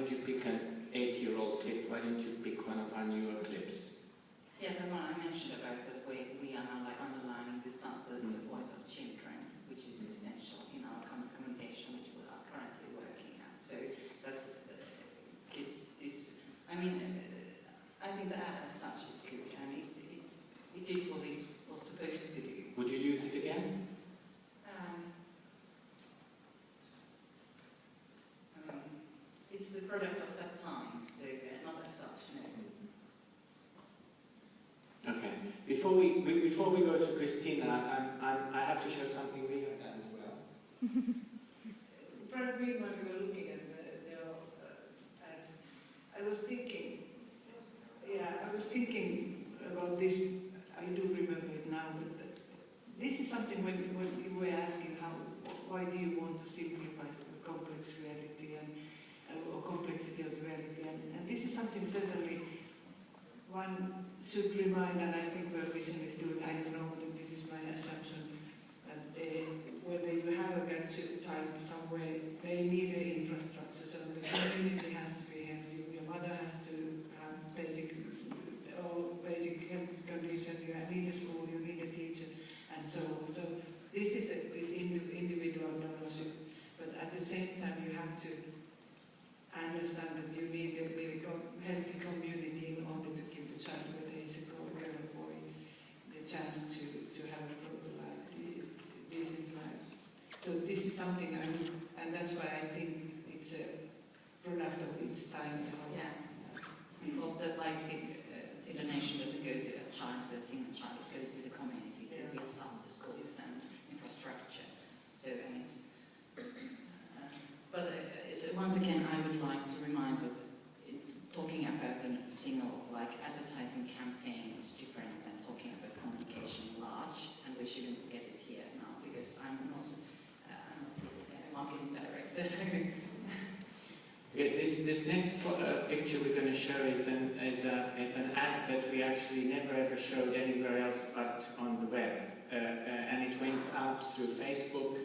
did you pick an 8-year-old clip? Why didn't you pick one of our newer clips? Yeah, the one I mentioned about that we are now like underlining the voice of children, which is essential in our communication, which we are currently working at. So that's I mean, I think the ad as such is good. I mean, it did what it was supposed to do. Would you use it again? It's the product of that time, so not as such, no. Okay. Before we go to Kristiina, I have to show something we have done as well. Probably when we were looking at I was thinking about this. I do remember it now, but this is something when you were asking why do you want to simplify the complex reality or complexity of reality, and this is something certainly one should remind, and I think World Vision is doing. I don't know, but this is my assumption, that whether you have a child somewhere, they need the infrastructure, so the community has to be healthy, your mother has to have basic health conditions, you need a school, you need a teacher, and so on. So this is this individual donorship, but at the same time you have to understand that you need a healthy community in order to give the child, whether it's a girl or boy, the chance to have a proper life, decent life. So this is something and that's why I think it's a product of its time. Yeah, because the donation doesn't go to a child, to a single child, it goes to the community, it builds up the schools and infrastructure. So once again, I would like to remind that talking about a single advertising campaign is different than talking about communication large, and we shouldn't get it here now because I'm not a marketing director. So. Okay, this next picture we're going to show is an ad that we actually never ever showed anywhere else but on the web. And it went out through Facebook,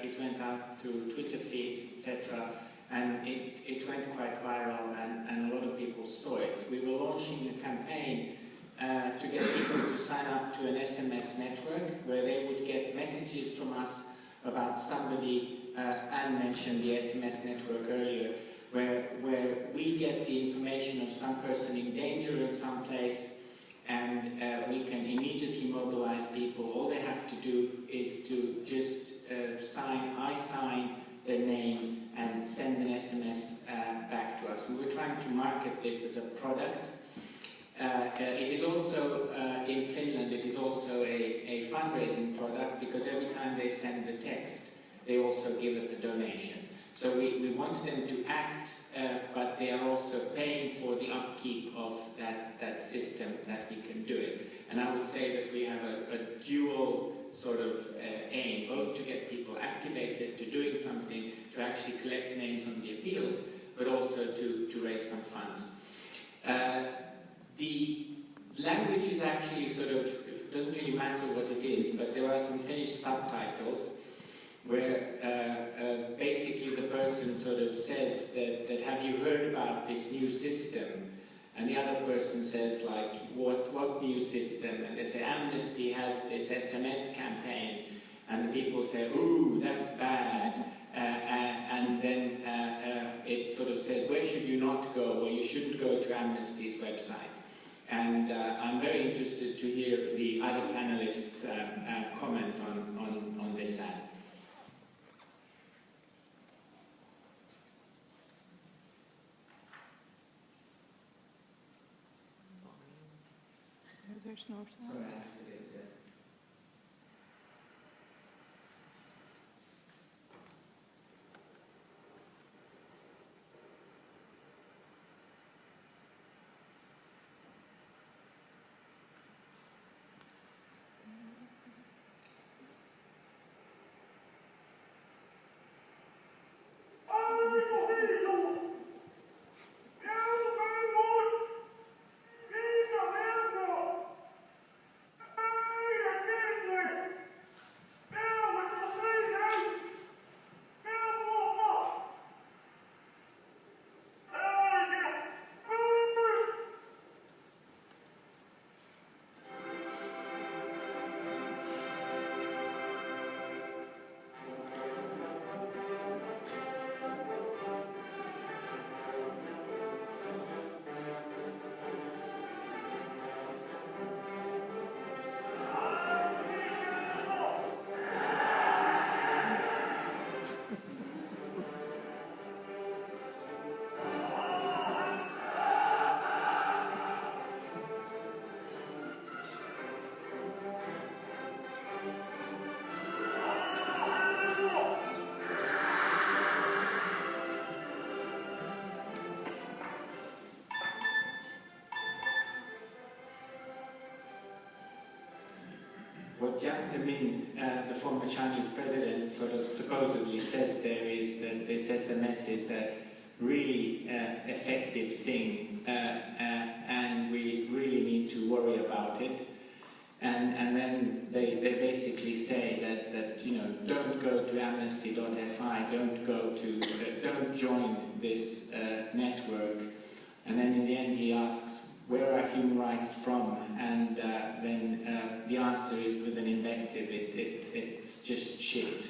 it went out through Twitter feeds, etc. And it went quite viral, and a lot of people saw it. We were launching a campaign to get people to sign up to an SMS network where they would get messages from us about somebody. Anne mentioned the SMS network earlier, where we get the information of some person in danger in some place, and we can immediately mobilize people. All they have to do is to just sign their name and send an SMS back to us. We were trying to market this as a product. It is also, in Finland, it is also a fundraising product, because every time they send the text, they also give us a donation. So we want them to act, but they are also paying for the upkeep of that system, that we can do it. And I would say that we have a dual sort of aim, both to get people activated, to doing something, to actually collect names on the appeals, but also to raise some funds. The language is actually sort of, it doesn't really matter what it is, but there are some Finnish subtitles where basically the person sort of says that have you heard about this new system? And the other person says, like, what new system? And they say, Amnesty has this SMS campaign. And the people say, ooh, that's bad. And then it sort of says, where should you not go? Well, you shouldn't go to Amnesty's website. And I'm very interested to hear the other panelists comment on this ad. There's no sound. what Jiang Zemin, the former Chinese president, sort of supposedly says there is that this SMS is a really effective thing, and we really need to worry about it. And then they basically say that you know, don't go to amnesty.fi, don't join this network. And then in the end he asks, where are human rights from? And then the answer is with an invective, it's just shit.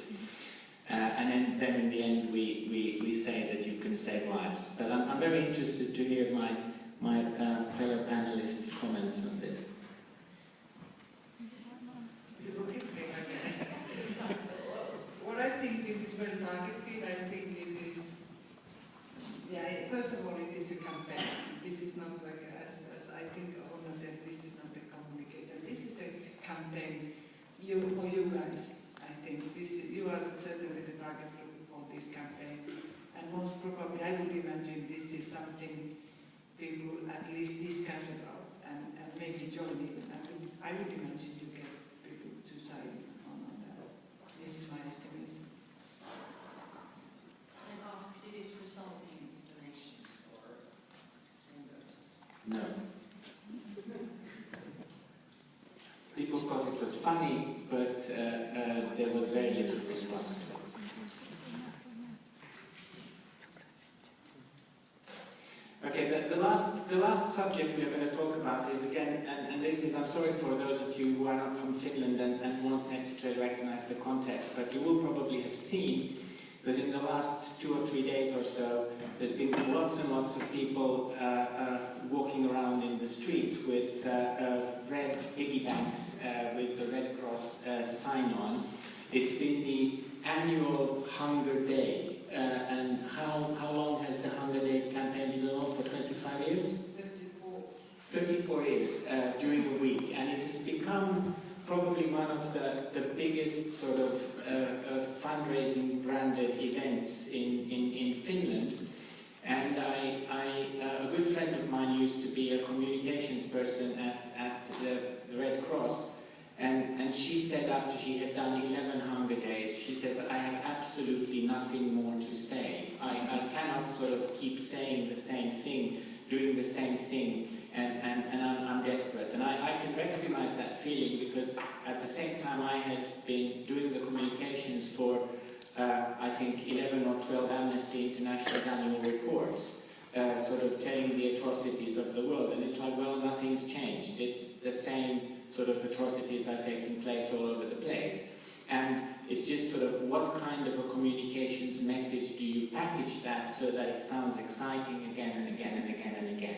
And then in the end we say that you can save lives. But I'm very interested to hear my fellow panelists' comments on this. What I think this is well targeted. I think it is, yeah, first of all, it is a campaign. This is not like, as I think Unna said, this is not a communication. This is a campaign for you guys. I think you are certainly the target group for this campaign. And most probably, I would imagine this is something people at least discuss about and maybe join in. I would imagine you get people to sign on that. This is my estimation. And ask, did it result in donations or tenders? No. People thought it was funny, but there was very little response to it. Okay, the last subject we are going to talk about is again, and this is, I'm sorry for those of you who are not from Finland and won't necessarily recognize the context, but you will probably have seen that in the last 2 or 3 days or so, there's been lots and lots of people walking around in the street with red piggy banks with the Red Cross sign on. It's been the annual Hunger Day. And how long has the Hunger Day campaign been on? For 25 years? 34 years during a week. And it has become probably one of the biggest sort of fundraising branded events in Finland. And a good friend of mine used to be a communications person at the Red Cross. And she said after she had done 11 Hunger Days, she says, I have absolutely nothing more to say. I cannot sort of keep saying the same thing, doing the same thing, and I'm desperate. And I can recognize that feeling because at the same time I had been doing the communications for, I think, 11 or 12 Amnesty International's annual reports, sort of telling the atrocities of the world. And it's like, well, nothing's changed. It's the same sort of atrocities are taking place all over the place. And it's just sort of what kind of a communications message do you package that so that it sounds exciting again and again and again and again.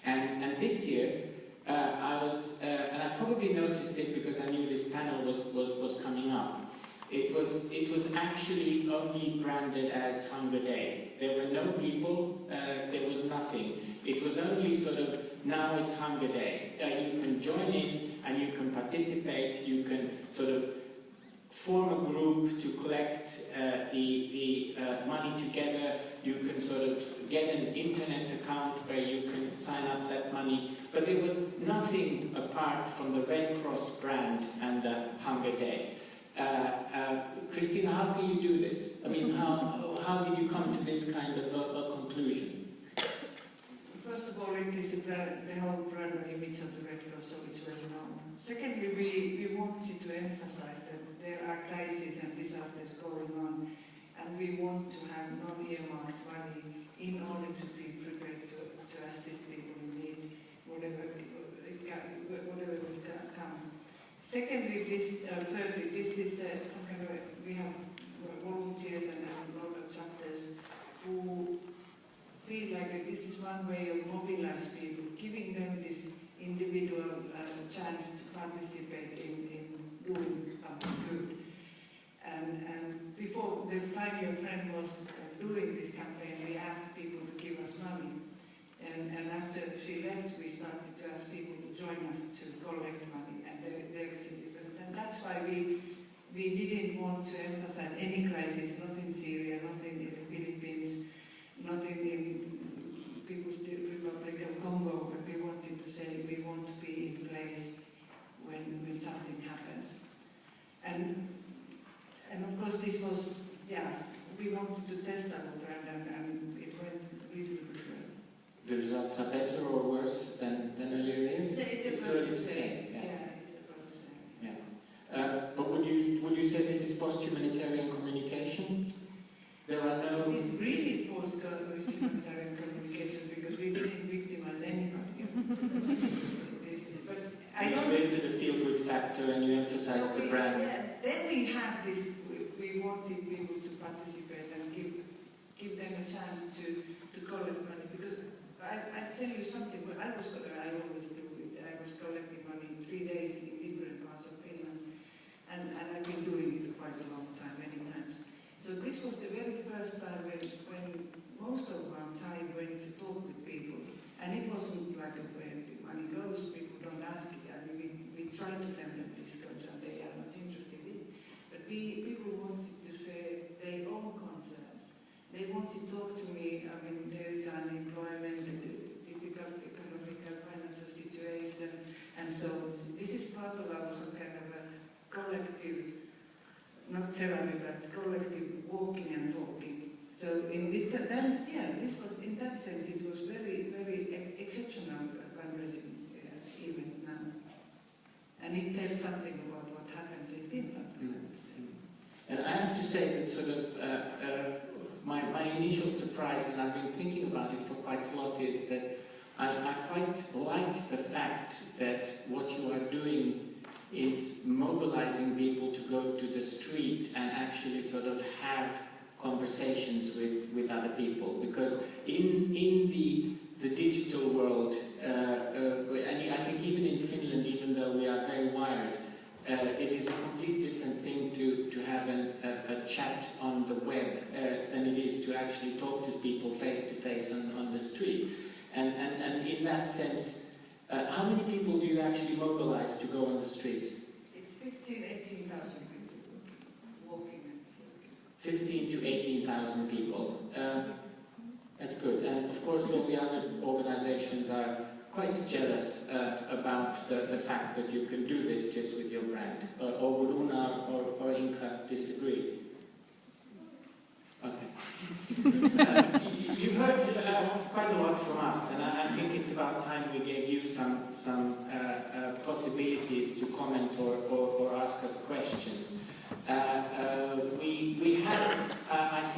And this year, I was, and I probably noticed it because I knew this panel was coming up. It was actually only branded as Hunger Day. There were no people, there was nothing. It was only sort of, now it's Hunger Day. You can join in and you can participate, you can sort of form a group to collect the money together, you can sort of get an internet account where you can sign up that money, but there was nothing apart from the Red Cross brand and the Hunger Day. Kristiina, how can you do this? I mean, how did you come to this kind of a conclusion? First of all, it is the whole brand image of the Red Cross, so it's well known. Secondly, we wanted to emphasize that there are crises and disasters going on, and we want to have non-earmarked money in order to be prepared to assist people in need, whatever will come. Secondly, thirdly, this is some kind of, we have volunteers and local chapters who feel like this is one way of mobilize people, giving them this individual chance to participate in doing something good. And before the 5-year friend was doing this campaign, we asked people to give us money. And after she left, we started to ask people to join us to collect money, and there is a difference. And that's why we didn't want to emphasize any crisis, not in Syria, not in the Philippines, not in People's Republic of Congo, but we wanted to say we want to be in place when something happens. results are better or worse than earlier years? It's really the same. Yeah, it's about the same. Yeah. But would you say this is post-humanitarian communication? There are no... It's really post-humanitarian communication because we didn't victimize anybody. But I you don't... went to the feel-good factor and you emphasized the brand. Yeah, then we had this, we wanted people to participate and give them a chance to collect money. Because I tell you something, I always do it. I was collecting money in 3 days in different parts of Finland. And I've been doing it quite a long time, many times. So this was the very first time when most of our time went to talk with people. And it wasn't like where money goes, people don't ask it. I mean, we try to tell them this comes and they are not interested in it. But people wanted to share their own concerns. They wanted to talk to me. I mean, there is unemployment, difficult economic and financial situation, and so this is part of our some kind of a collective, not therapy, but collective walking and talking. So this was, in that sense, it was very, very exceptional fundraising event now. And it tells something about what happens in Finland. And I have to say that sort of my initial surprise, and I've been thinking about it for quite a lot, is that I quite like the fact that what you are doing is mobilizing people to go to the street and actually sort of have conversations with other people. Because in the digital world, and I think even in Finland, even though we are very wired, it is a completely different thing to have a chat on the web than it is to actually talk to people face to face on the street. And in that sense, how many people do you actually mobilize to go on the streets? It's 18,000 people walking. 15 to 18,000 people. That's good. And of course, all the other organizations are quite jealous about the fact that you can do this just with your brand. Or would Unna or Inka disagree? Okay. You've heard quite a lot from us, and I think it's about time we gave you some possibilities to comment or ask us questions. We have, I think,